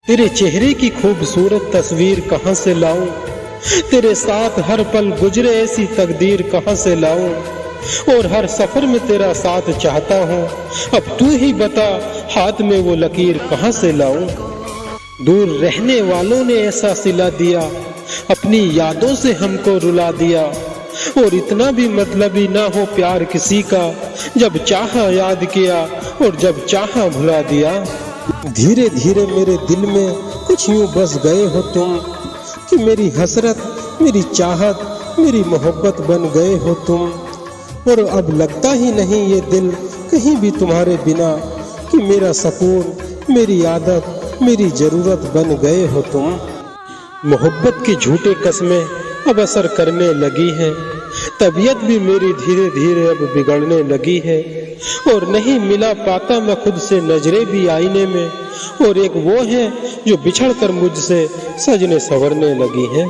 तेरे चेहरे की खूबसूरत तस्वीर कहाँ से लाऊं, तेरे साथ हर पल गुजरे ऐसी तकदीर कहाँ से लाऊं, और हर सफर में तेरा साथ चाहता हूँ, अब तू ही बता हाथ में वो लकीर कहाँ से लाऊं। दूर रहने वालों ने ऐसा सिला दिया, अपनी यादों से हमको रुला दिया, और इतना भी मतलबी ना हो प्यार किसी का, जब चाहा याद किया और जब चाहा भुला दिया। धीरे धीरे मेरे दिल में कुछ यूं बस गए हो तुम, कि मेरी हसरत, मेरी चाहत, मेरी मोहब्बत बन गए हो तुम, और अब लगता ही नहीं ये दिल कहीं भी तुम्हारे बिना, कि मेरा सुकून, मेरी आदत, मेरी जरूरत बन गए हो तुम। मोहब्बत की झूठे कस्में अब असर करने लगी हैं, तबीयत भी मेरी धीरे धीरे अब बिगड़ने लगी है, और नहीं मिला पाता मैं खुद से नजरें भी आईने में, और एक वो है जो बिछड़ कर मुझसे सजने संवरने लगी हैं।